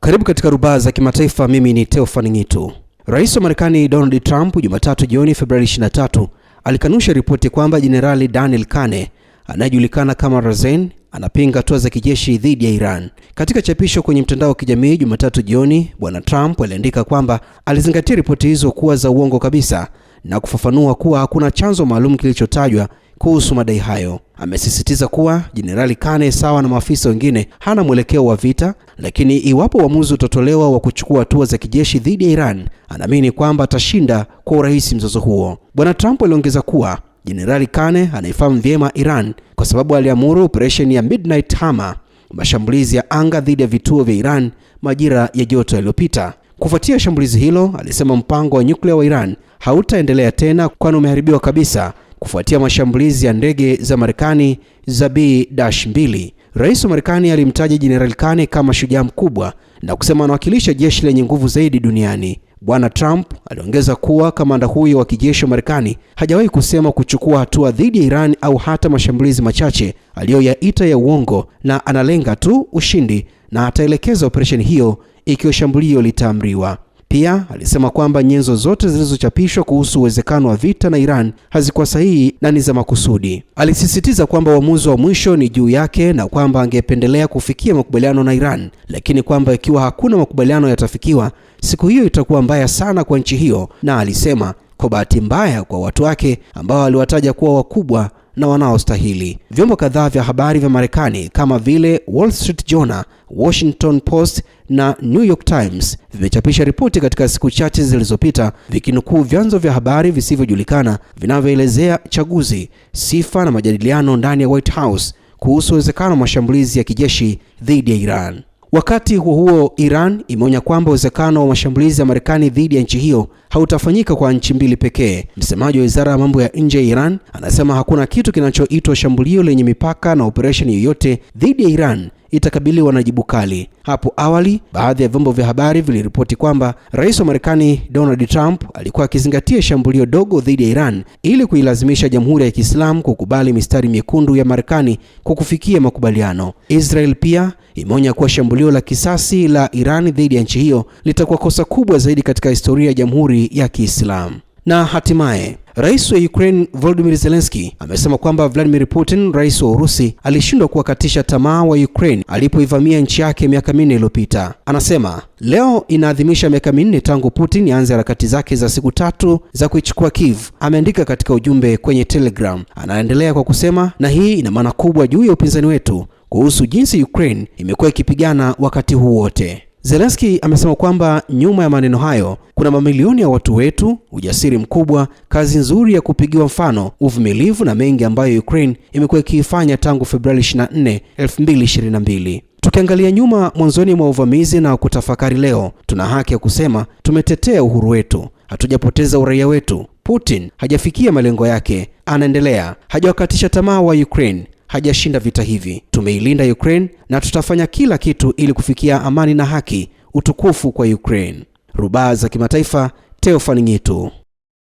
Karibu katika rubaa za kimataifa. Mimi ni Theophane Ngitu. Rais wa Marekani Donald Trump Jumatatu jioni Februari 23 alikanusha ripoti kwamba Jenerali Daniel Kane anayejulikana kama Razen anapinga hatua za kijeshi dhidi ya Iran. Katika chapisho kwenye mtandao wa kijamii Jumatatu jioni, Bwana Trump aliandika kwamba alizingatia ripoti hizo kuwa za uongo kabisa na kufafanua kuwa hakuna chanzo maalum kilichotajwa kuhusu madai hayo. Amesisitiza kuwa Jenerali Kane sawa na maafisa wengine hana mwelekeo wa vita, lakini iwapo uamuzi utatolewa wa kuchukua hatua za kijeshi dhidi ya Iran, anaamini kwamba atashinda kwa urahisi mzozo huo. Bwana Trump aliongeza kuwa Jenerali Kane anaifahamu vyema Iran kwa sababu aliamuru operesheni ya Midnight Hammer, mashambulizi ya anga dhidi ya vituo vya Iran majira ya joto yaliyopita. Kufuatia shambulizi hilo, alisema mpango wa nyuklia wa Iran hautaendelea tena kwani umeharibiwa kabisa kufuatia mashambulizi ya ndege za Marekani za B-2. Rais wa Marekani alimtaja Jenerali Kane kama shujaa mkubwa na kusema anawakilisha jeshi lenye nguvu zaidi duniani. Bwana Trump aliongeza kuwa kamanda huyo wa kijeshi wa Marekani hajawahi kusema kuchukua hatua dhidi ya Iran au hata mashambulizi machache aliyoyaita ya uongo, na analenga tu ushindi na ataelekeza operesheni hiyo ikiwa shambulio litaamriwa. Pia alisema kwamba nyenzo zote zilizochapishwa kuhusu uwezekano wa vita na Iran hazikuwa sahihi na ni za makusudi. Alisisitiza kwamba uamuzi wa mwisho ni juu yake na kwamba angependelea kufikia makubaliano na Iran, lakini kwamba ikiwa hakuna makubaliano yatafikiwa, siku hiyo itakuwa mbaya sana kwa nchi hiyo, na alisema kwa bahati mbaya kwa watu wake ambao aliwataja kuwa wakubwa na wanaostahili. Vyombo kadhaa vya habari vya Marekani kama vile Wall Street Journal, Washington Post na New York Times vimechapisha ripoti katika siku chache zilizopita vikinukuu vyanzo vya habari visivyojulikana vinavyoelezea chaguzi, sifa na majadiliano ndani ya White House kuhusu uwezekano wa mashambulizi ya kijeshi dhidi ya Iran. Wakati huo Iran imeonya kwamba uwezekano wa mashambulizi ya Marekani dhidi ya nchi hiyo hautafanyika kwa nchi mbili pekee. Msemaji wa Wizara ya Mambo ya Nje ya Iran anasema hakuna kitu kinachoitwa shambulio lenye mipaka na operesheni yoyote dhidi ya Iran itakabiliwa na jibu kali. Hapo awali, baadhi ya vyombo vya habari viliripoti kwamba Rais wa Marekani Donald Trump alikuwa akizingatia shambulio dogo dhidi ya Iran ili kuilazimisha Jamhuri ya Kiislamu kukubali mistari miekundu ya Marekani kwa kufikia makubaliano. Israel pia imeonya kuwa shambulio la kisasi la Iran dhidi ya nchi hiyo litakuwa kosa kubwa zaidi katika historia ya Jamhuri ya Kiislamu. Na hatimaye, Rais wa Ukraine Volodymyr Zelensky amesema kwamba Vladimir Putin, rais wa Urusi, alishindwa kuwakatisha tamaa wa Ukraine alipoivamia nchi yake miaka 4 iliyopita. Anasema leo inaadhimisha miaka 4 tangu Putin aanze harakati zake za siku 3 za kuichukua Kiev, ameandika katika ujumbe kwenye Telegram. Anaendelea kwa kusema, na hii ina maana kubwa juu ya upinzani wetu kuhusu jinsi Ukraine imekuwa ikipigana wakati huu wote. Zelensky amesema kwamba nyuma ya maneno hayo kuna mamilioni ya watu wetu, ujasiri mkubwa, kazi nzuri ya kupigiwa mfano, uvumilivu na mengi ambayo Ukraine imekuwa ikiifanya tangu Februari 24, 2022. Tukiangalia nyuma mwanzoni mwa uvamizi na kutafakari leo, tuna haki ya kusema tumetetea uhuru wetu, hatujapoteza uraia wetu. Putin hajafikia malengo yake, anaendelea, hajawakatisha tamaa wa Ukraine, hajashinda vita hivi. Tumeilinda Ukraine na tutafanya kila kitu ili kufikia amani na haki, utukufu kwa Ukraine. Rubaa za kimataifa, Theophane Ngitu.